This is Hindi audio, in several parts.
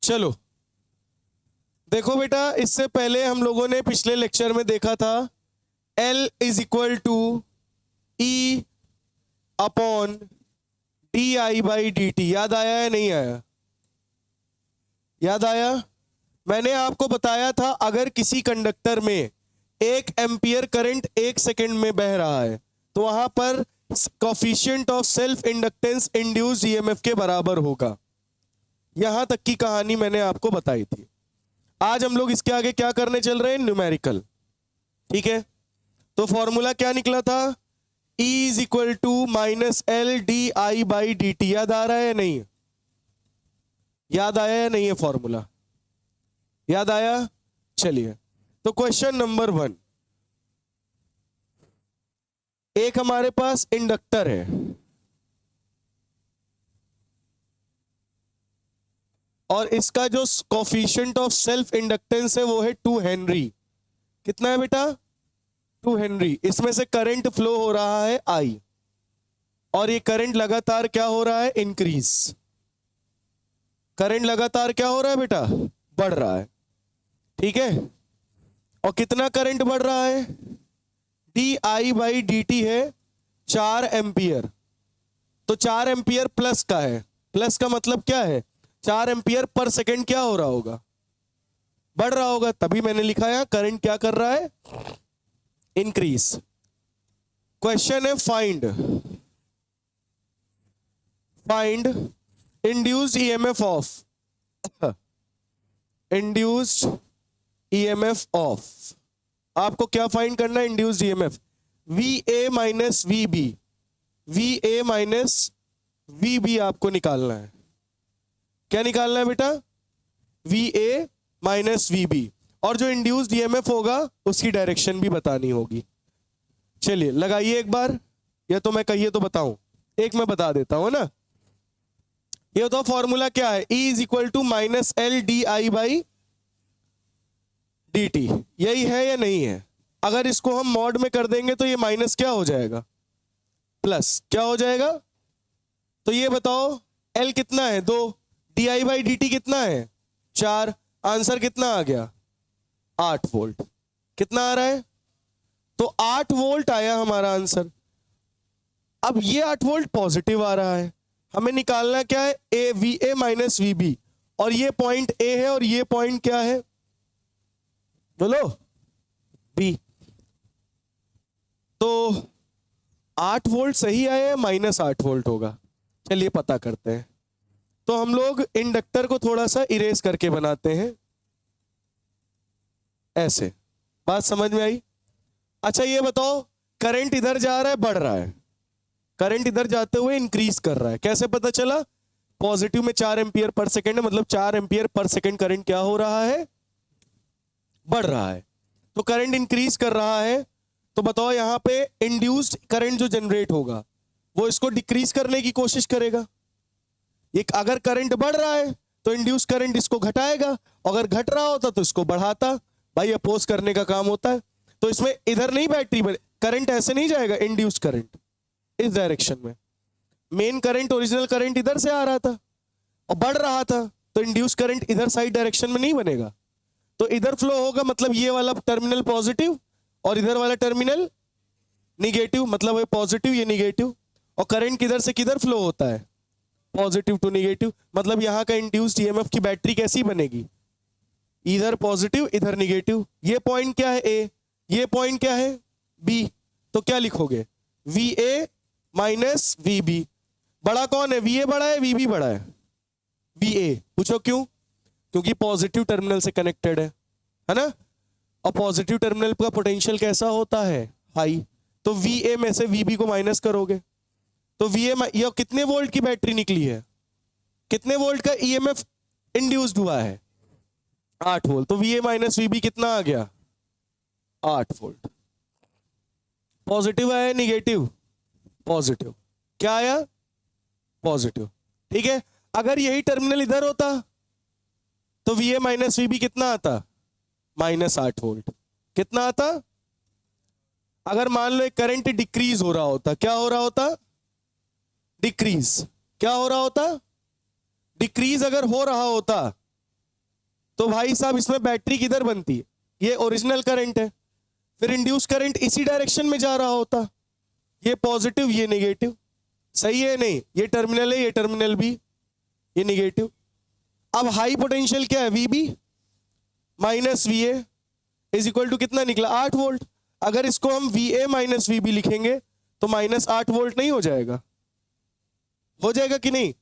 चलो देखो बेटा, इससे पहले हम लोगों ने पिछले लेक्चर में देखा था L is equal to E upon D I by D T. याद आया या नहीं आया? याद आया? मैंने आपको बताया था अगर किसी कंडक्टर में 1 एम्पियर करंट 1 सेकंड में बह रहा है तो वहां पर coefficient of self inductance induced EMF के बराबर होगा। यहां तक की कहानी मैंने आपको बताई थी। आज हम लोग इसके आगे क्या करने चल रहे हैं? न्यूमेरिकल। ठीक है, तो फॉर्मूला क्या निकला था? E is equal to minus L D I by D T. याद आ रहा है या नहीं? याद आया या नहीं है फॉर्मूला? याद आया? चलिए, तो क्वेश्चन नंबर 1, एक हमारे पास इंडक्टर है और इसका जो कोफिशिएंट ऑफ सेल्फ इंडक्टेंस है वो है 2 हेनरी। कितना है बेटा? 2 हेनरी। इसमें से करंट फ्लो हो रहा है I और ये करंट लगातार क्या हो रहा है? इंक्रीज। करंट लगातार क्या हो रहा है बेटा? बढ़ रहा है। ठीक है, और कितना करंट बढ़ रहा है? D I by D T है 4 एम्पियर। तो 4 एम्पियर प्लस का है। प्लस का मतलब क्या है? 4 एम्पियर पर सेकेंड क्या हो रहा होगा? बढ़ रहा होगा। तभी मैंने लिखा है करंट क्या कर रहा है? इंक्रीज। क्वेश्चन है find induced EMF of induced EMF of. आपको क्या फाइंड करना है? Induced EMF V A minus V B. V A minus V B आपको निकालना है। क्या निकालना है बेटा? V A minus V B. और जो इंड्यूस्ड ईएमएफ होगा उसकी डायरेक्शन भी बतानी होगी। चलिए लगाइए एक बार, या तो मैं कहिए तो बताऊं? एक मैं बता देता हूं ना। ये बताओ फॉर्मूला क्या है? E is equal to minus L D I by D T. यही है या नहीं है? अगर इसको हम मॉड में कर देंगे तो ये माइनस क्या हो जाएगा? प्लस। क्या हो जाएगा? तो ये बताओ L कितना है? 2। D I by D T कितना है? 4। आंसर कितना आ गया? 8 वोल्ट। कितना आ रहा है? तो 8 वोल्ट आया हमारा आंसर। अब ये 8 वोल्ट पॉजिटिव आ रहा है। हमें निकालना क्या है? A V A minus V B. और ये पॉइंट ए है और ये पॉइंट क्या है? बोलो। बी। तो 8 वोल्ट सही आया है, माइनस 8 वोल्ट होगा। चलिए पता करते हैं। तो हम लोग इंडक्टर को थोड़ा सा इरेज करके बनाते हैं ऐसे। बात समझ में आई? अच्छा ये बताओ, करंट इधर जा रहा है, बढ़ रहा है। करंट इधर जाते हुए इंक्रीज कर रहा है। कैसे पता चला? पॉजिटिव में 4 एम्पियर पर सेकेंड है, मतलब 4 एम्पियर पर सेकेंड करंट क्या हो रहा है? बढ़ रहा है। तो करंट इंक्रीज कर रहा है, तो बताओ यहां पे इंड्यूस्ड करंट जो जनरेट होगा वो इसको डिक्रीज करने की कोशिश करेगा। ये अगर करंट बढ़ रहा है तो इंड्यूस करंट इसको घटाएगा, अगर घट रहा होता तो इसको बढ़ाता। भाई अपोज करने का काम होता है। तो इसमें इधर नहीं बैटरी, करंट ऐसे नहीं जाएगा, इंड्यूस करंट इस डायरेक्शन में। मेन करंट, ओरिजिनल करंट इधर से आ रहा था और बढ़ रहा था, तो इंड्यूस करंट इधर साइड डायरेक्शन में नहीं बनेगा। तो इधर फ्लो होगा, मतलब ये वाला टर्मिनल पॉजिटिव और इधर वाला टर्मिनल निगेटिव, मतलब ये पॉजिटिव ये निगेटिव। और करंट किधर से किधर फ्लो होता है? Positive to negative. मतलब यहां का इंड्यूस्ड ईएमएफ की बैटरी कैसी बनेगी? इधर पॉजिटिव इधर निगेटिव। ये पॉइंट क्या है? ए। ये पॉइंट क्या है? बी। तो क्या लिखोगे? V A minus V B. बड़ा कौन है? वी ए बड़ा है, वी बी बड़ा है? वी ए। पूछो क्यों? क्योंकि पॉजिटिव टर्मिनल से कनेक्टेड है ना? और पॉजिटिव टर्मिनल का पोटेंशियल कैसा होता है? हाई। तो वी ए में से वी बी को माइनस करोगे तो वी ए, ये कितने वोल्ट की बैटरी निकली है? कितने वोल्ट का ईएमएफ इंड्यूस्ड हुआ है? 8 वोल्ट। तो V A minus V B कितना आ गया? 8 वोल्ट। पॉजिटिव आया निगेटिव? पॉजिटिव। क्या आया? पॉजिटिव। ठीक है, अगर यही टर्मिनल इधर होता तो V A minus V B कितना आता? Minus 8 volt. कितना आता? अगर मान लो करंट डिक्रीज हो रहा होता, क्या हो रहा होता? डिक्रीज। क्या हो रहा होता? डिक्रीज अगर हो रहा होता तो भाई साहब इसमें बैटरी किधर बनती है, ये ओरिजिनल करंट है, फिर इंड्यूस करंट इसी डायरेक्शन में जा रहा होता, ये पॉजिटिव ये नेगेटिव, सही है नहीं, ये टर्मिनल है ये टर्मिनल बी, ये नेगेटिव। अब हाई पोटेंशियल क्या है, VB minus V A is equal to कितना निकला 8 वोल्ट। अगर इसको हम V A minus V B लिखेंगे तो माइनस 8 वोल्ट नहीं हो जाएगा, हो जाएगा कि नहीं,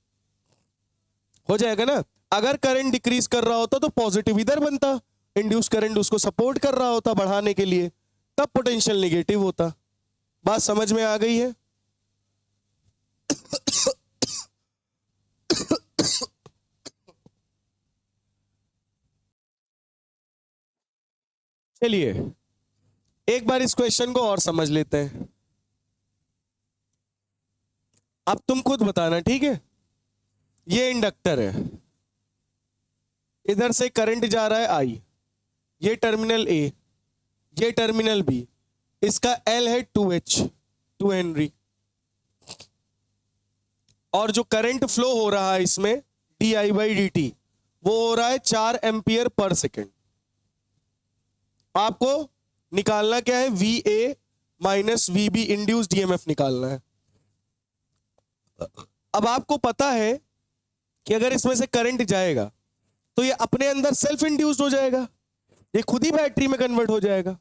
हो जाएगा ना। अगर करंट डिक्रीज कर रहा होता तो पॉजिटिव इधर बनता, इंड्यूस करंट उसको सपोर्ट कर रहा होता बढ़ाने के लिए, तब पोटेंशियल नेगेटिव होता। बात समझ में आ गई है? चलिए एक बार इस क्वेश्चन को और समझ लेते हैं। अब तुम खुद बताना, ठीक है। ये इंडक्टर है, इधर से करंट जा रहा है आई, ये टर्मिनल ए, ये टर्मिनल बी, इसका एल है 2H 2 हेनरी, और जो करंट फ्लो हो रहा है इसमें di/dt वो हो रहा है 4 एम्पियर पर सेकेंड। आपको निकालना क्या है, V A minus V B induced EMF निकालना है। अब आपको पता है कि अगर इसमें से करंट जाएगा तो ये अपने अंदर सेल्फ इंड्यूस्ड हो जाएगा, ये खुद ही बैटरी में कन्वर्ट हो जाएगा।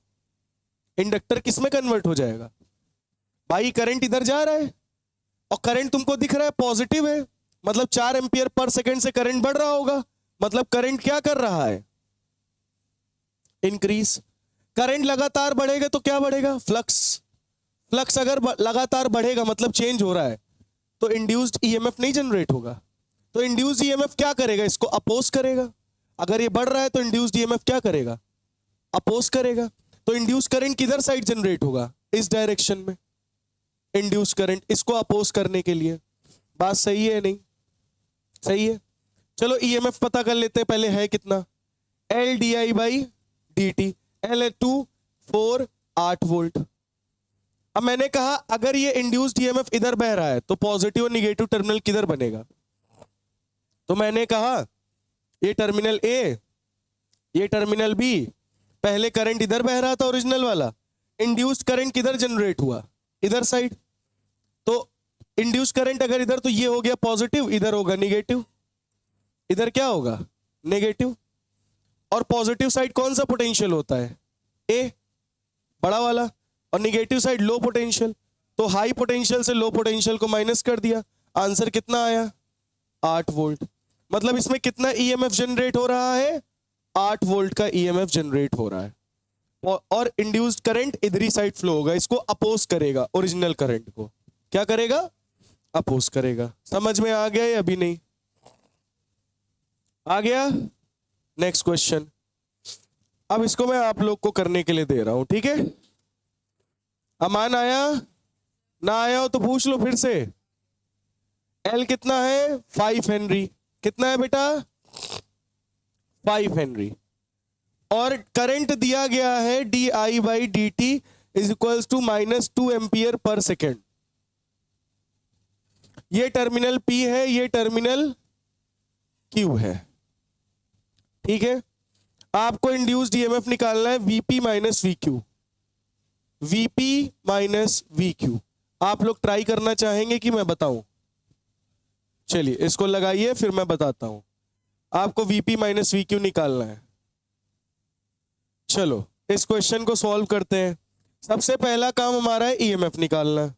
इंडक्टर किस में कन्वर्ट हो जाएगा भाई, करंट इधर जा रहा है और करंट तुमको दिख रहा है पॉजिटिव है, मतलब 4 एम्पियर पर सेकेंड से करंट बढ़ रहा होगा, मतलब करंट क्या कर रहा है, इंक्रीज। करंट लगातार बढ़ेगा तो क्या बढ़ेगा, फ्लक्स। फ्लक्स अगर लगातार बढ़ेगा मतलब चेंज हो रहा है, तो इंड्यूस्ड ईएमएफ नहीं जनरेट होगा। तो इंड्यूस्ड ईएमएफ क्या करेगा, इसको अपोज करेगा। अगर ये बढ़ रहा है तो इंड्यूस्ड ईएमएफ क्या करेगा, अपोज करेगा। तो इंड्यूस करंट किधर साइड जनरेट होगा, इस डायरेक्शन में। इंड्यूस करंट इसको अपोज करने के लिए। बात सही है नहीं, सही है। चलो ईएमएफ पता कर लेते हैं पहले, है कितना, L D I by D T, L है 2 4 8 वोल्ट। अब मैंने कहा अगर ये इंड्यूस्ड ईएमएफ इधर बह रहा है तो पॉजिटिव और निगेटिव टर्मिनल किधर बनेगा, तो मैंने कहा ये टर्मिनल ए, ये टर्मिनल बी, पहले करंट इधर बह रहा था ओरिजिनल वाला, इंड्यूस्ड करंट किधर जनरेट हुआ, इधर साइड। तो इंड्यूस्ड करंट अगर इधर, तो ये हो गया पॉजिटिव, इधर होगा निगेटिव, इधर क्या होगा नेगेटिव। और पॉजिटिव साइड कौन सा पोटेंशियल होता है, ए बड़ा वाला, और निगेटिव साइड लो पोटेंशियल। तो हाई पोटेंशियल से लो पोटेंशियल को माइनस कर दिया, आंसर कितना आया 8 वोल्ट। मतलब इसमें कितना ईएमएफ जनरेट हो रहा है, 8 वोल्ट का ईएमएफ जनरेट हो रहा है। और induced current Idris side flow होगा, इसको अपोज करेगा, ओरिजिनल करंट को क्या करेगा, अपोज करेगा। समझ में आ गया या अभी नहीं आ गया? Next question. अब इसको मैं आप लोग को करने के लिए दे रहा हूं, ठीक है। अमान आया ना आया हो तो पूछ लो फिर से। एल कितना है 5 हेनरी, कितना है बेटा 5 हेनरी, और करंट दिया गया है D I by D T is equals to -2 ampere per second. ये टर्मिनल P है, ये टर्मिनल Q है, ठीक है। आपको इंड्यूस्ड ईएमएफ निकालना है VP minus VQ, VP minus VQ। आप लोग ट्राई करना चाहेंगे कि मैं बताऊं? चलिए इसको लगाइए फिर मैं बताता हूं। आपको VP माइनस VQ निकालना है। चलो इस क्वेश्चन को सॉल्व करते हैं। सबसे पहला काम हमारा है ईएमएफ निकालना।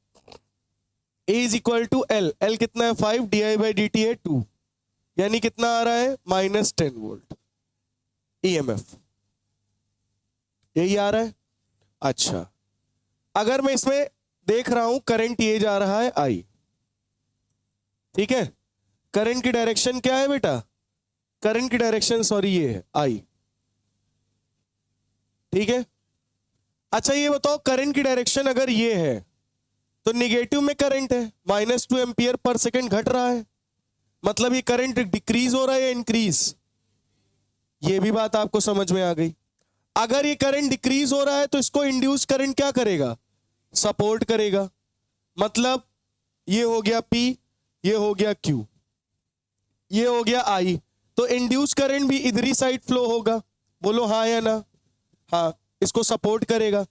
A is equal to L, L कितना है 5, DI बाई डी टी है 2, यानी कितना आ रहा है -10 वोल्ट ईएमएफ, यही आ रहा है। अच्छा अगर मैं इसमें देख रहा हूं करंट ये जा रहा है I, ठीक है। करंट की डायरेक्शन क्या है बेटा, करंट की डायरेक्शन सॉरी ये है I, ठीक है। अच्छा ये बताओ करंट की डायरेक्शन अगर ये है तो निगेटिव में करंट है, -2 एम्पियर पर सेकेंड घट रहा है, मतलब ये करंट डिक्रीज हो रहा है या इंक्रीज, ये भी बात आपको समझ में आ गई। अगर ये करंट डिक्रीज हो रहा है तो इसको इंड्यूस करंट क्या करेगा, सपोर्ट करेगा। मतलब ये हो गया P, ये हो गया Q, ये हो गया I, तो इंड्यूस करंट भी इधरी साइड फ्लो होगा, बोलो हाँ या ना? हाँ, इसको सपोर्ट करेगा।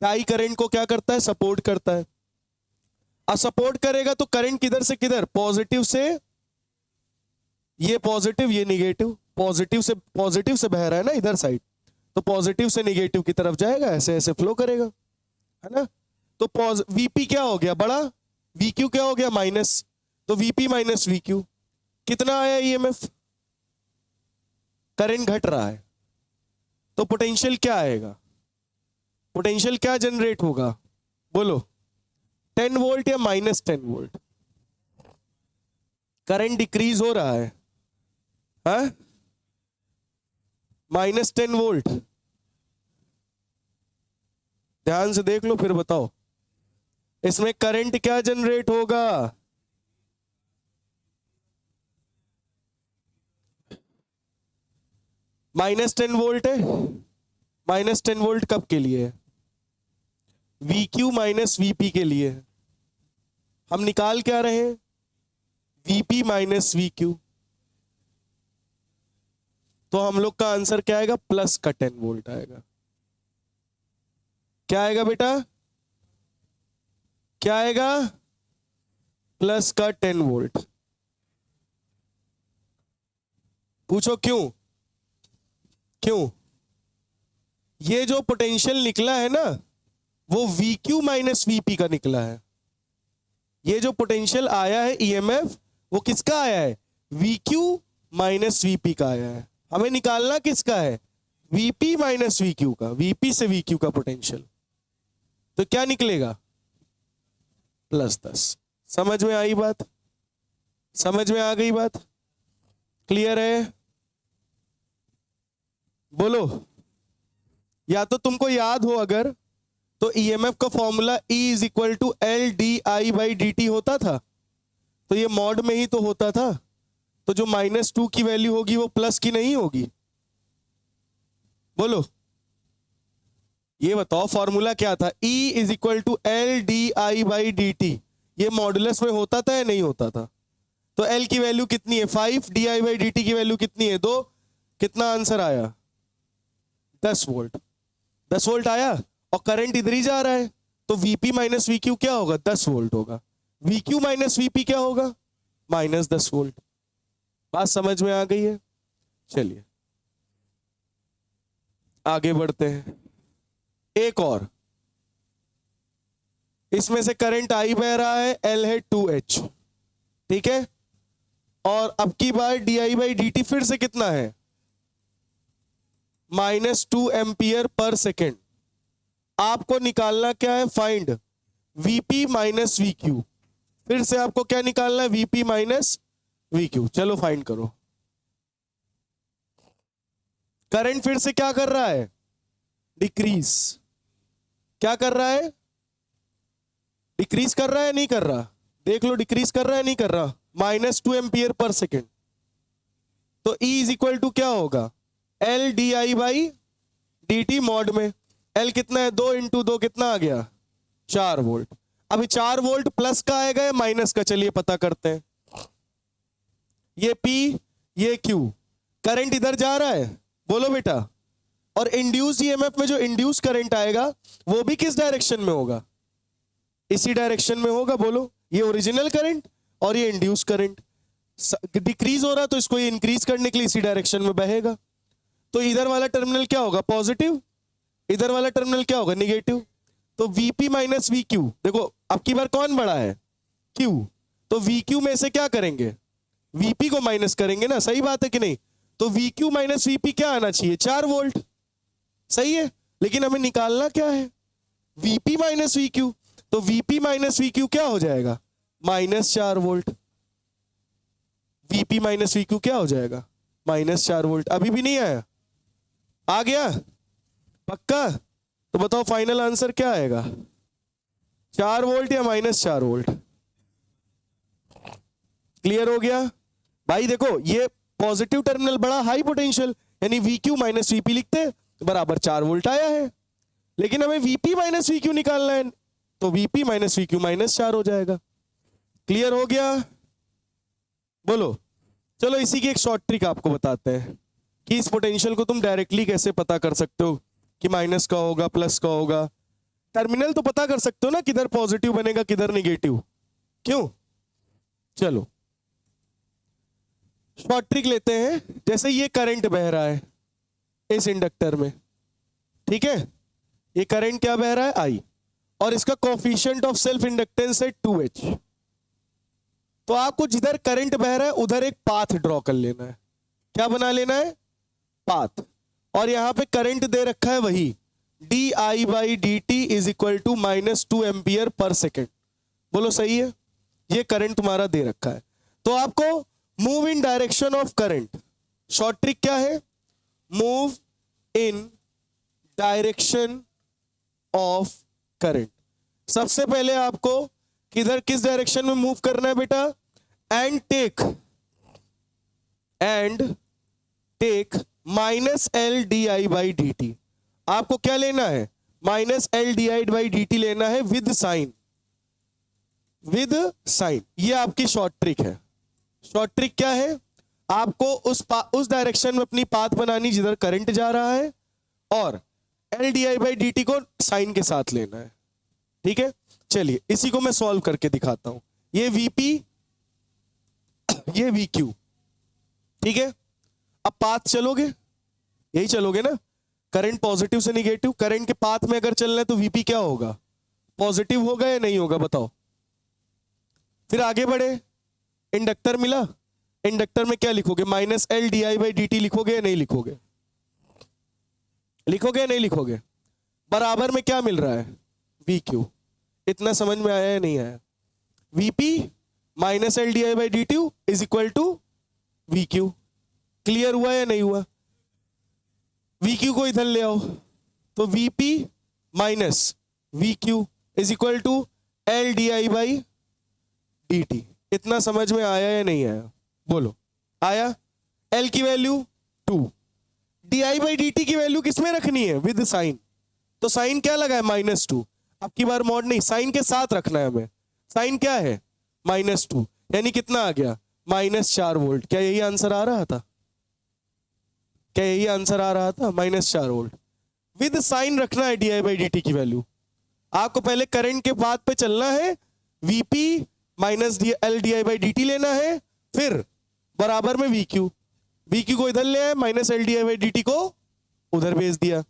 डाई करंट को क्या करता है? सपोर्ट करता है। अब सपोर्ट करेगा तो करंट किधर से किधर? पॉजिटिव से, ये पॉजिटिव ये निगेटिव, पॉजिटिव से बह रहा है ना इधर साइड, तो पॉजिटिव से निगेटिव की तरफ जाएगा, ऐसे ऐसे फ्लो करेगा, है ना? तो वीपी क्या हो गया? बड़ा। वीक्यू क्या हो गया? माइनस। तो वीपी माइनस वीक्यू, कितना आया ईएमएफ? करंट घट रहा है, तो पोटेंशियल क्या आएगा? पोटेंशियल क्या जनरेट होगा? बोलो, 10 वोल्ट या माइनस 10 वोल्ट? करंट डिक्रीज हो रहा है, हाँ? Minus 10 volt. ध्यान से देख लो फिर बताओ, इसमें करंट क्या जनरेट होगा? माइनस 10 वोल्ट है। माइनस 10 वोल्ट कब के लिए है? VQ माइनस VP के लिए। हम निकाल क्या रहे हैं? VP minus VQ। तो हम लोग का आंसर क्या आएगा? प्लस का 10 वोल्ट आएगा। क्या आएगा बेटा? क्या आएगा? प्लस का 10 वोल्ट। पूछो क्यों? क्यों? ये जो पोटेंशियल निकला है ना, वो VQ माइनस VP का निकला है। ये जो पोटेंशियल आया है EMF, वो किसका आया है? VQ माइनस VP का आया है। हमें निकालना किसका है? VP माइनस VQ का, VP से VQ का पोटेंशियल। तो क्या निकलेगा? प्लस 10। समझ में आई बात? समझ में आ गई बात? क्लियर है? बोलो। या तो तुमको याद हो अगर, तो EMF का formula E is equal to LdI/dt होता था, तो ये मॉड में ही तो होता था। तो जो -2 की वैल्यू होगी वो प्लस की नहीं होगी? बोलो, ये बताओ फॉर्मूला क्या था? E is equal to LdI/dt। ये मॉडुलस में होता था या नहीं होता था? तो L की वैल्यू कितनी है? 5, dI/dt की वैल्यू कितनी है? 2। कितना आंसर आया? 10 वोल्ट। 10 वोल्ट आया, और करंट इधर ही जा रहा है, तो VP माइनस VQ क्या होगा? 10 वोल्ट होगा। VQ माइनस VP क्या होगा? Minus 10 volt. बात समझ में आ गई है? चलिए आगे बढ़ते हैं। एक और, इसमें से करंट I बह रहा है, L है 2H, ठीक है? और अब की बार dI/dt फिर से कितना है? -2 एम्पियर पर सेकेंड। आपको निकालना क्या है? Find VP minus VQ। फिर से आपको क्या निकालना है? VP minus VQ। चलो फाइंड करो। करंट फिर से क्या कर रहा है? डिक्रीज। क्या कर रहा है? डिक्रीज कर रहा है, नहीं कर रहा? देख लो, डिक्रीज कर रहा है, नहीं कर रहा? -2 एम्पियर पर सेकेंड। तो E इज इक्वल टू क्या होगा? LdI/dt मॉड में L कितना है? 2 इंटू 2 कितना आ गया? 4 वोल्ट। अभी 4 वोल्ट प्लस का आएगा या माइनस का? चलिए पता करते हैं। ये P, ये Q, करंट इधर जा रहा है, बोलो बेटा। और इंड्यूस्ड EMF में जो इंड्यूस करंट आएगा वो भी किस डायरेक्शन में होगा? इसी डायरेक्शन में होगा, बोलो। ये ओरिजिनल करंट और ये इंड्यूस करंट डिक्रीज हो रहा, तो इसको ये इंक्रीज करने के लिए इसी डायरेक्शन में बहेगा। तो इधर वाला टर्मिनल क्या होगा? पॉजिटिव। इधर वाला टर्मिनल क्या होगा? निगेटिव। तो VP माइनस VQ, देखो अब की बार कौन बड़ा है? Q। तो VQ में से क्या करेंगे? VP को माइनस करेंगे ना, सही बात है कि नहीं? तो VQ माइनस VP क्या आना चाहिए? 4 वोल्ट। सही है, लेकिन हमें निकालना क्या है? VP minus VQ। तो VP माइनस VQ क्या हो जाएगा? -4 वोल्ट। VP माइनस VQ क्या हो जाएगा? -4 वोल्ट। अभी भी नहीं आया? आ गया? पक्का? तो बताओ फाइनल आंसर क्या आएगा? 4 वोल्ट या -4 वोल्ट? क्लियर हो गया भाई? देखो, ये पॉजिटिव टर्मिनल बड़ा हाई पोटेंशियल, यानी VQ माइनस VP लिखते बराबर 4 वोल्ट आया है। लेकिन हमें VP माइनस VQ निकालना है, तो VP माइनस VQ -4 हो जाएगा। क्लियर हो गया? बोलो। चलो इसी की एक शॉर्ट ट्रिक आपको बताते हैं कि इस पोटेंशियल को तुम डायरेक्टली कैसे पता कर सकते हो कि माइनस का होगा प्लस का होगा। टर्मिनल तो पता कर सकते हो ना, किधर पॉजिटिव बनेगा किधर निगेटिव। क्यों? चलो शॉर्ट ट्रिक लेते हैं। जैसे ये करंट बह रहा है इस इंडक्टर में, ठीक है, ये करंट क्या बह रहा है, आई, और इसका कोफिशिएंट ऑफ सेल्फ इंडक्टेंस है 2H। तो आपको जिधर करंट बह रहा है उधर एक पाथ ड्रॉ कर लेना है। क्या बना लेना है, पाथ। और यहां पे करंट दे रखा है वही di/dt is equal to -2 ampere per second. बोलो सही है, ये करंट तुम्हारा दे रखा है। तो आपको move in direction of current, short trick क्या है, move in direction of current. सबसे पहले आपको किधर किस डायरेक्शन में मूव करना है बेटा, एंड टेक -L/di/dt। आपको क्या लेना है, -L/di/dt लेना है विद साइन, ये आपकी शॉर्ट ट्रिक है। शॉर्ट ट्रिक क्या है, आपको उस डायरेक्शन में अपनी पाथ बनानी जिधर करंट जा रहा है, और L/di/dt को साइन के साथ लेना है। ठीक है, चलिए इसी को मैं सॉल्व करके दिखाता हूं। ये Vp, ये Vq, ठीक है। अब पाथ चलोगे, यही चलोगे ना, करंट पॉजिटिव से निगेटिव। करंट के पाथ में अगर चलना है तो Vp क्या होगा, पॉजिटिव होगा या नहीं होगा, बताओ। फिर आगे बढ़े, इंडक्टर मिला, इंडक्टर में क्या लिखोगे, -L/di/dt लिखोगे या नहीं लिखोगे, लिखोगे या नहीं लिखोगे। बराबर में क्या मिल रहा है, Vq। इतना समझ में आया या नहीं आया, Vp -L/di/dt is equal to Vq। Clear हुआ या नहीं हुआ। Vq को इधर ले आओ, तो Vp minus Vq is equal to L/di/dt। इतना समझ में आया या नहीं आया, बोलो। आया। L की वैल्यू 2, di/dt की वैल्यू किसमें रखनी है, विद साइन। तो साइन क्या लगा है, -2। अब की बार मॉड नहीं, साइन के साथ रखना है हमें। साइन क्या है, -2, यानी कितना आ गया, -4 वोल्ट। क्या यही आंसर आ रहा था, क्या यही आंसर आ रहा था, -4 वोल्ट। विद साइन रखना है di/dt की वैल्यू। आपको पहले करंट के पाथ पे चलना है, Vp -L/di/dt लेना है, फिर बराबर में Vq को इधर ले आए, -L/di/dt को उधर भेज दिया।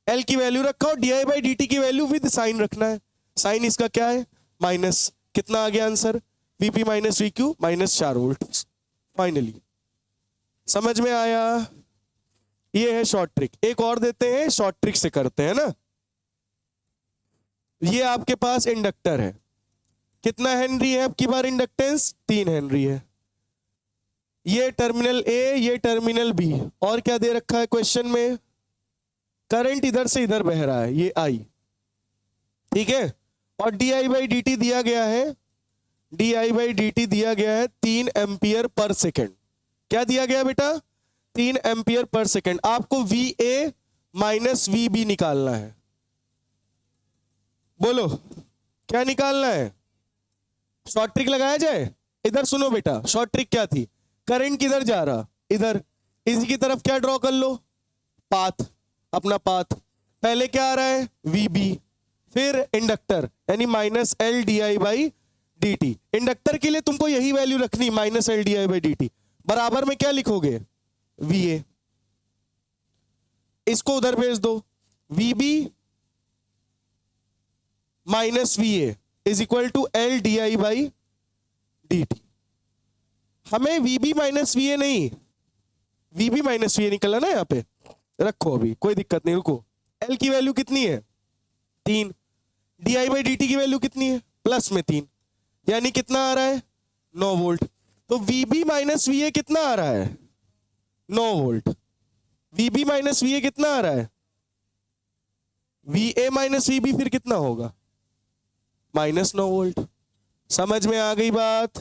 L की वैल्यू रखा और di/dt की वैल्यू विद साइन रखना है। साइन इसका क्या है, माइनस। कितना आ गया answer, Vp - Vq -4 volt. Finally समझ में आया। ये है शॉर्ट ट्रिक। एक और देते हैं, शॉर्ट ट्रिक से करते हैं ना। ये आपके पास इंडक्टर है, कितना हेनरी है, अब की बार इंडक्टेंस 3 हेनरी है। ये टर्मिनल ए, ये टर्मिनल बी, और क्या दे रखा है क्वेश्चन में, करंट इधर से इधर बह रहा है, ये आई, ठीक है। और di/dt दिया गया है, di/dt दिया गया है 3 एम्पियर पर सेकेंड। क्या दिया गया बेटा, 3 एम्पियर पर सेकेंड। आपको Va - Vb निकालना है। बोलो क्या निकालना है, शॉर्ट ट्रिक लगाया जाए। इधर सुनो बेटा, शॉर्ट ट्रिक क्या थी, करंट किधर जा रहा, इधर, इसी की तरफ क्या ड्रॉ कर लो, पाथ, अपना पाथ। पहले क्या आ रहा है, Vb, फिर इंडक्टर यानी -L/di/dt। इंडक्टर के लिए तुमको यही वैल्यू रखनी, -L/di/dt। बराबर में क्या लिखोगे, Va। इसको उधर भेज दो, Vb - Va is equal to L/di/dt। हमें Vb - Va नहीं, Vb - Va निकला ना, यहां पे रखो, अभी कोई दिक्कत नहीं, रुको। L की वैल्यू कितनी है, 3, di/dt की वैल्यू कितनी है, प्लस में 3, यानी कितना आ रहा है, 9 वोल्ट। तो Vb - Va कितना आ रहा है, 9 वोल्ट। Vb - Va कितना आ रहा है, Va - Vb फिर कितना होगा, -9 वोल्ट। समझ में आ गई बात,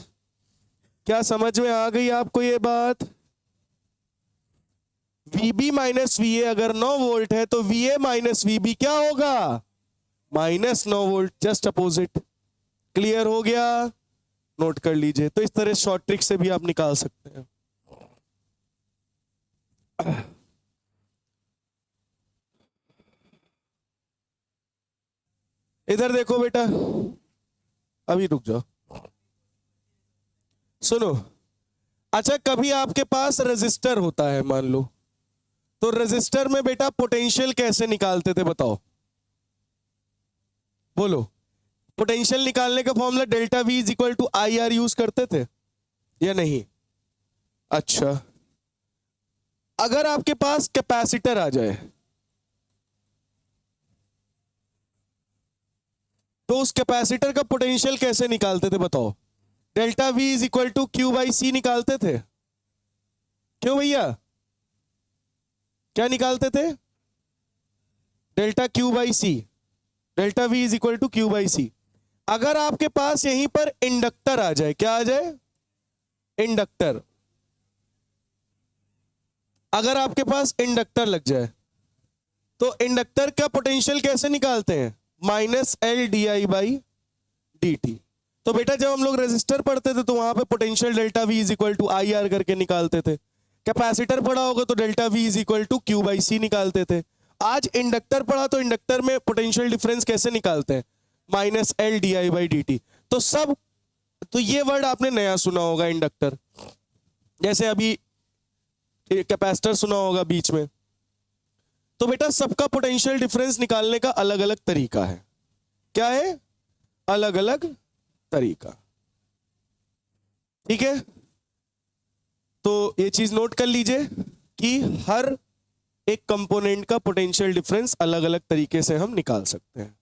क्या समझ में आ गई आपको ये बात। Vb - Va अगर 9 वोल्ट है तो Va - Vb क्या होगा, -9 वोल्ट, जस्ट अपोजिट। क्लियर हो गया, नोट कर लीजिए। तो इस तरह शॉर्ट ट्रिक से भी आप निकाल सकते हैं। इधर देखो बेटा, अभी रुक जाओ, सुनो। अच्छा, कभी आपके पास रेजिस्टर होता है मान लो, तो रेजिस्टर में बेटा पोटेंशियल कैसे निकालते थे बताओ, बोलो। पोटेंशियल निकालने का formula delta V is equal to I R use करते थे या नहीं? अच्छा, अगर आपके पास कैपेसिटर आ जाए तो उस कैपेसिटर का पोटेंशियल कैसे निकालते थे बताओ? Delta V is equal to Q by C निकालते थे। क्यों भैया, क्या निकालते थे? Delta Q by C, delta V is equal to Q by C. अगर आपके पास यहीं पर इंडक्टर आ जाए, क्या आ जाए? इंडक्टर। अगर आपके पास इंडक्टर लग जाए तो इंडक्टर का पोटेंशियल कैसे निकालते हैं? Minus L D I by D T. तो बेटा जब हम लोग रेजिस्टर पढ़ते थे तो वहां पे potential delta V is equal to I R करके निकालते थे। कैपेसिटर पढ़ा होगा तो delta V is equal to Q by C निकालते थे। आज इंडक्टर पढ़ा तो इंडक्टर में पोटेंशियल डिफरेंस कैसे निकालते हैं? Minus L D I by D T. तो सब, तो ये वर्ड आपने नया सुना होगा इंडक्टर, जैसे अभी कैपेसिटर सुना होगा बीच में। तो बेटा सबका पोटेंशियल डिफरेंस निकालने का अलग अलग तरीका है। क्या है? अलग अलग तरीका। ठीक है, तो ये चीज नोट कर लीजिए कि हर एक कंपोनेंट का पोटेंशियल डिफरेंस अलग अलग तरीके से हम निकाल सकते हैं।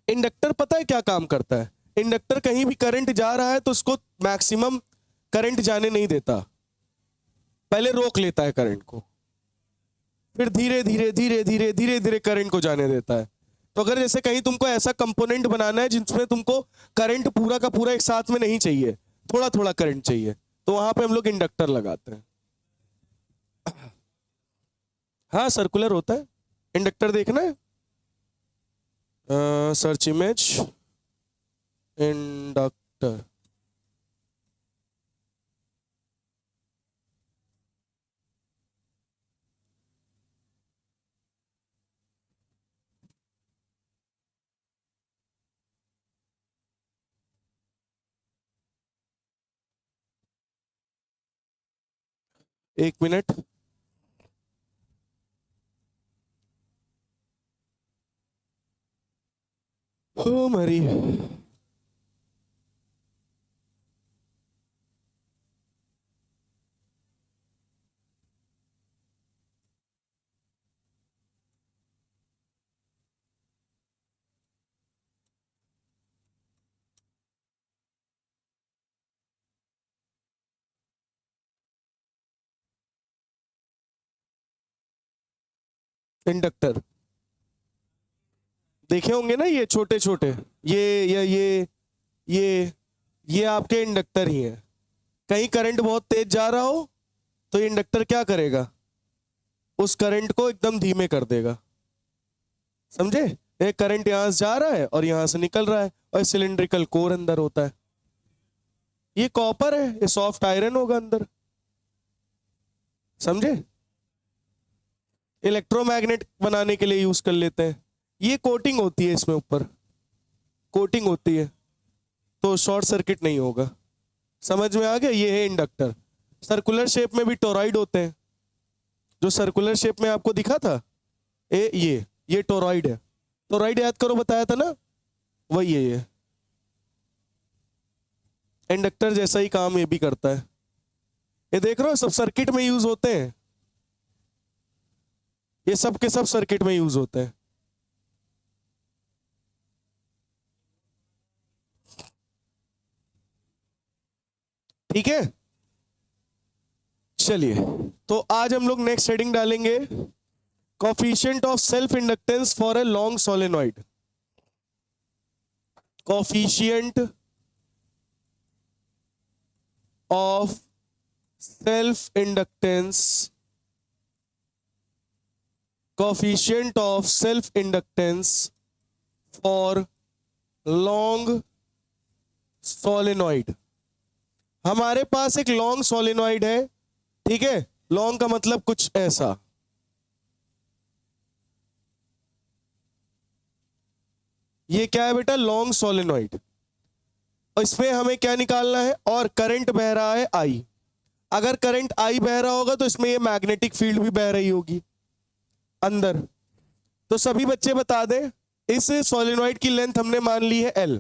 इंडक्टर पता है क्या काम करता है? इंडक्टर कहीं भी करंट जा रहा है तो उसको मैक्सिमम करंट जाने नहीं देता, पहले रोक लेता है करंट को, फिर धीरे धीरे धीरे धीरे धीरे धीरे करंट को जाने देता है। तो अगर जैसे कहीं तुमको ऐसा कंपोनेंट बनाना है जिसमें तुमको करंट पूरा का पूरा एक साथ में नहीं चाहिए, थोड़ा थोड़ा करंट चाहिए, तो वहां पे हम लोग इंडक्टर लगाते हैं। हाँ सर्कुलर होता है इंडक्टर, देखना है, सर्च इमेज इंडक्टर। एक मिनट, हो मरी। इंडक्टर देखे होंगे ना, ये छोटे छोटे, ये ये आपके इंडक्टर ही है। कहीं करंट बहुत तेज जा रहा हो तो ये इंडक्टर क्या करेगा? उस करंट को एकदम धीमे कर देगा। समझे? एक करंट यहां से जा रहा है और यहां से निकल रहा है, और सिलिंड्रिकल कोर अंदर होता है। ये कॉपर है, ये सॉफ्ट आयरन होगा अंदर। समझे? इलेक्ट्रोमैग्नेट बनाने के लिए यूज कर लेते हैं। ये कोटिंग होती है, इसमें ऊपर कोटिंग होती है तो शॉर्ट सर्किट नहीं होगा। समझ में आ गया? ये है इंडक्टर। सर्कुलर शेप में भी टोरॉइड होते हैं, जो सर्कुलर शेप में आपको दिखा था, ये टोरॉइड है। टोरॉइड याद करो, बताया था ना, वही है ये। इंडक्टर जैसा ही काम ये भी करता है। ये देख रहे हो, सब सर्किट में यूज होते हैं, ये सब के सब सर्किट में यूज होते हैं। ठीक है, चलिए तो आज हम लोग नेक्स्ट हेडिंग डालेंगे, coefficient of self inductance for a long solenoid. Coefficient of self inductance, coefficient of self inductance for long solenoid. हमारे पास एक लॉन्ग सोलेनॉइड है, ठीक है? लॉन्ग का मतलब कुछ ऐसा, ये क्या है बेटा, लॉन्ग सोलेनोइड, और इसमें हमें क्या निकालना है, और करंट बह रहा है आई। अगर करंट आई बह रहा होगा तो इसमें ये मैग्नेटिक फील्ड भी बह रही होगी अंदर। तो सभी बच्चे बता दें, इस सोलेनोइड की लेंथ हमने मान ली है L,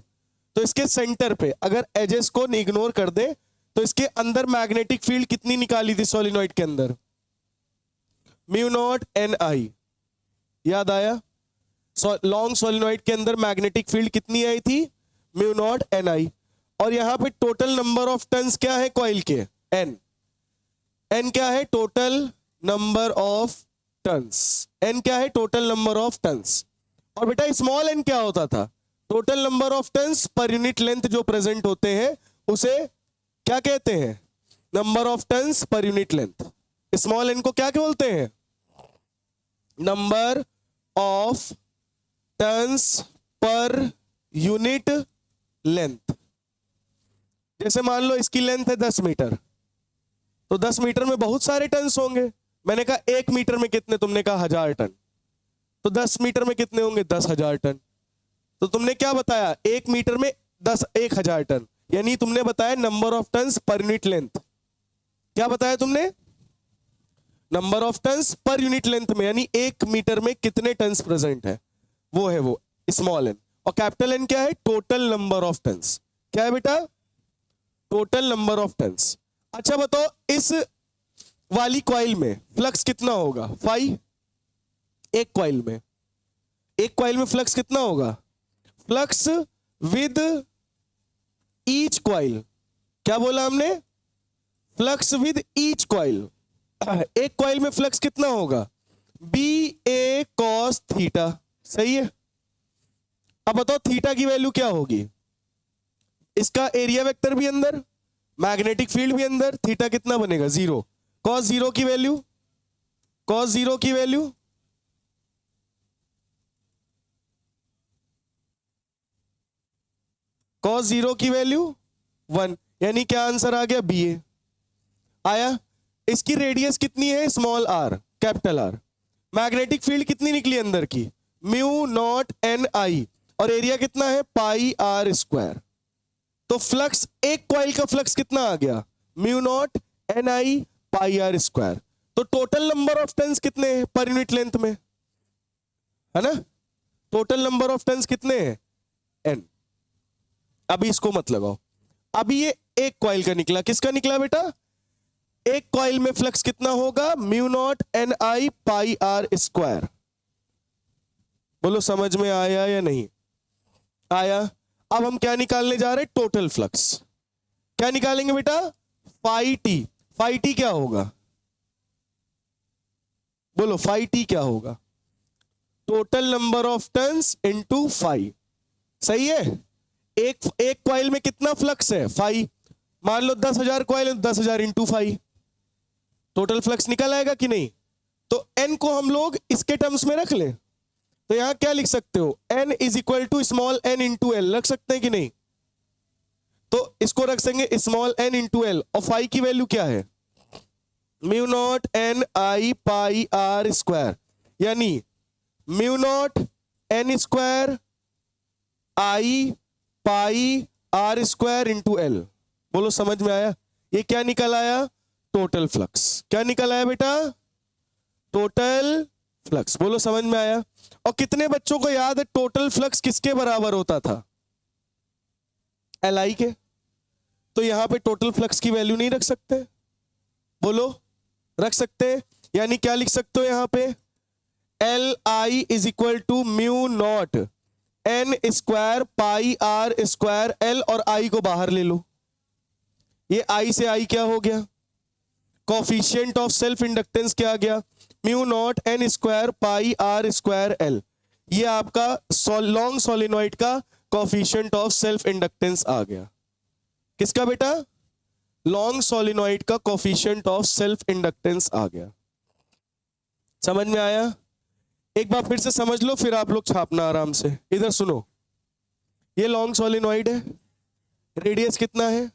तो इसके सेंटर पे अगर एजेस को इग्नोर कर दे तो इसके अंदर मैग्नेटिक फील्ड कितनी निकाली थी सोलेनोइड के अंदर, म्यू नॉट एन आई, याद आया। लॉन्ग सोलेनोइड के अंदर मैग्नेटिक फील्ड कितनी आई थी, म्यू नॉट एन आई। और यहां पे टोटल नंबर ऑफ टर्न्स क्या है कॉइल के, एन। एन क्या है, total number of turns. N क्या है, टोटल नंबर ऑफ टर्न्स। और बेटा स्मॉल एन क्या होता था, total number of turns per unit length जो प्रेजेंट होते हैं उसे क्या कहते हैं, number of turns per unit length. Small N को क्या बोलते हैं, number of turns per unit length. जैसे मान लो इसकी लेंथ है 10 मीटर, तो 10 मीटर में बहुत सारे टर्न्स होंगे। मैंने कहा 1 मीटर में कितने, तुमने कहा 1000 टन, तो 10 मीटर में कितने होंगे, 10,000 टन। तो तुमने क्या बताया, 1 मीटर में 1000 टन, यानी तुमने बताया number of turns per unit length. क्या बताया तुमने, number of turns per unit length में, यानी 1 मीटर में कितने टन्स प्रेजेंट है, वो है वो स्मॉल एन। और कैपिटल एन क्या है, टोटल नंबर ऑफ टन्स। क्या है बेटा, टोटल नंबर ऑफ टन्स। अच्छा बताओ, इस वाली कॉइल में फ्लक्स कितना होगा, फाई। एक कॉइल में फ्लक्स कितना होगा, फ्लक्स विद ईच कॉइल। क्या बोला हमने, फ्लक्स विद ईच कॉइल। एक कॉइल में फ्लक्स कितना होगा, बी ए कॉस थीटा, सही है। अब बताओ थीटा की वैल्यू क्या होगी, इसका एरिया वेक्टर भी अंदर, मैग्नेटिक फील्ड भी अंदर, थीटा कितना बनेगा, 0। कॉस 0 की वैल्यू, कॉस 0 की वैल्यू कॉस 0 की वैल्यू 1, यानी क्या आंसर आ गया, बी ए आया। इसकी रेडियस कितनी है, small R, capital R. Magnetic field कितनी निकली अंदर की, म्यू नॉट एन आई, और एरिया कितना है, पाई आर स्क्वायर। तो फ्लक्स, एक कॉइल का फ्लक्स कितना आ गया, mu naught N I pi are square. तो टोटल नंबर ऑफ टर्न्स कितने हैं पर यूनिट लेंथ में, है ना, टोटल नंबर ऑफ टर्न्स कितने हैं, एन। अभी इसको मत लगाओ। अभी ये एक कॉइल का निकला, किसका निकला बेटा, एक कॉइल में फ्लक्स कितना होगा, mu naught N I pi are square. बोलो समझ में आया या नहीं आया। अब हम क्या निकालने जा रहे हैं, टोटल फ्लक्स। क्या निकालेंगे बेटा, फाई टी। फाई टी क्या होगा, बोलो फाई टी क्या होगा, total number of turns into phi. सही है। एक कॉइल में कितना फ्लक्स है, फाई। मान लो 10,000 कॉइल है, 10,000 इंटू फाई, टोटल फ्लक्स निकल आएगा कि नहीं। तो एन को हम लोग इसके टर्म्स में रख लें, तो यहां क्या लिख सकते हो, n is equal to small n into l, रख सकते हैं कि नहीं। तो इसको रख सकेंगे स्मॉल n इंटू एल, और फाई की वैल्यू क्या है, mu naught N I pi are square, यानी mu naught N square I pi are square into l. बोलो समझ में आया। ये क्या निकल आया, टोटल फ्लक्स। क्या निकल आया बेटा, टोटल फ्लक्स। बोलो समझ में आया। और कितने बच्चों को याद है टोटल फ्लक्स किसके बराबर होता था, एल आई के। तो यहां पे टोटल फ्लक्स की वैल्यू नहीं रख सकते, बोलो रख सकते हैं। यानी क्या लिख सकते हो यहां पे, L I is equal to mu naught N square pi are square L, और आई को बाहर ले लो। ये आई से आई क्या हो गया, कोफिशिएंट ऑफ सेल्फ इंडक्टेंस क्या आ गया, mu naught N square pi are square L. ये आपका लॉन्ग सोलेनोइड का कोफिशिएंट ऑफ सेल्फ इंडक्टेंस आ गया। किसका बेटा, लॉन्ग सोलेनोइड का कोफिशिएंट ऑफ सेल्फ इंडक्टेंस आ गया। समझ में आया। एक बार फिर से समझ लो, फिर आप लोग छापना आराम से। इधर सुनो, ये लॉन्ग सोलेनोइड है, रेडियस कितना है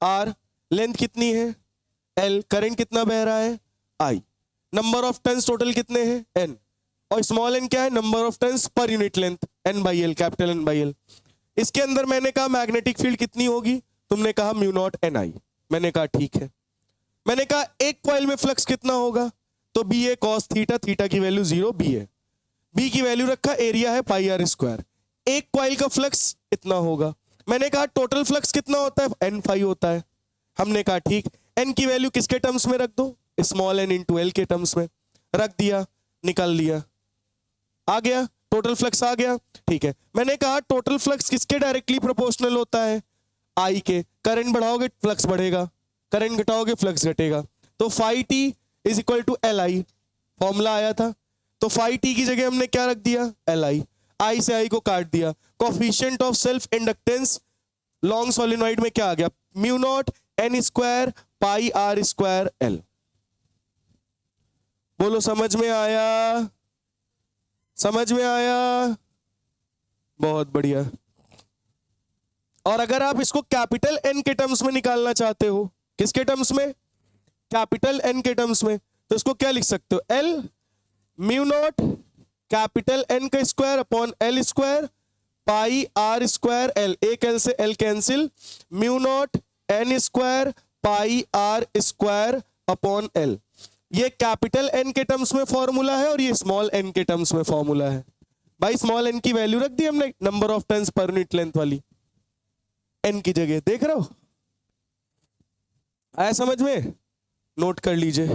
आर, लेंथ कितनी है एल, करंट कितना बह रहा है I, number of turns total कितने हैं एन, और स्मॉल एन क्या है, number of turns per unit length. N by L, capital N by L. इसके अंदर मैंने कहा मैग्नेटिक फील्ड कितनी होगी, तुमने कहा म्यू नॉट एन आई। मैंने कहा ठीक है। मैंने कहा एक कॉइल में फ्लक्स कितना होगा, तो बी ए कॉस थीटा, थीटा की वैल्यू 0, बी है, बी की वैल्यू रखा, एरिया है पाई आर स्क्वायर। एक कॉइल का फ्लक्स इतना होगा। मैंने कहा टोटल फ्लक्स कितना होता है, एन फाई होता है। हमने कहा ठीक, एन की वैल्यू किसके टर्म्स में रख दो, स्मॉल एन इंटू एल के टर्म्स में रख दिया, निकाल लिया, आ गया टोटल फ्लक्स आ गया। ठीक है, मैंने कहा टोटल फ्लक्स किसके डायरेक्टली प्रोपोर्शनल होता है, आई के। करंट बढ़ाओगे फ्लक्स बढ़ेगा, करंट घटाओगे फ्लक्स घटेगा। तो phi T is equal to L I, formula आया था। तो फाई टी की जगह हमने क्या रख दिया, एल आई। आई से आई को काट दिया। Coefficient of self inductance long solenoid में क्या आ गया, mu naught N square pi are square L. बोलो समझ में आया, समझ में आया, बहुत बढ़िया। और अगर आप इसको कैपिटल एन के टर्म्स में निकालना चाहते हो, किसके टर्म्स में, कैपिटल एन के टर्म्स में, तो इसको क्या लिख सकते हो, l mu naught capital N का square upon l square pi are square l. एक एल से l cancel, mu naught N square pi are square upon l. ये कैपिटल एन के टर्म्स में फॉर्मूला है और ये स्मॉल एन के टर्म्स में फॉर्मूला है। भाई स्मॉल एन की वैल्यू रख दी हमने number of turns per unit length वाली, एन की जगह, देख रहे हो, आया समझ में, नोट कर लीजिए।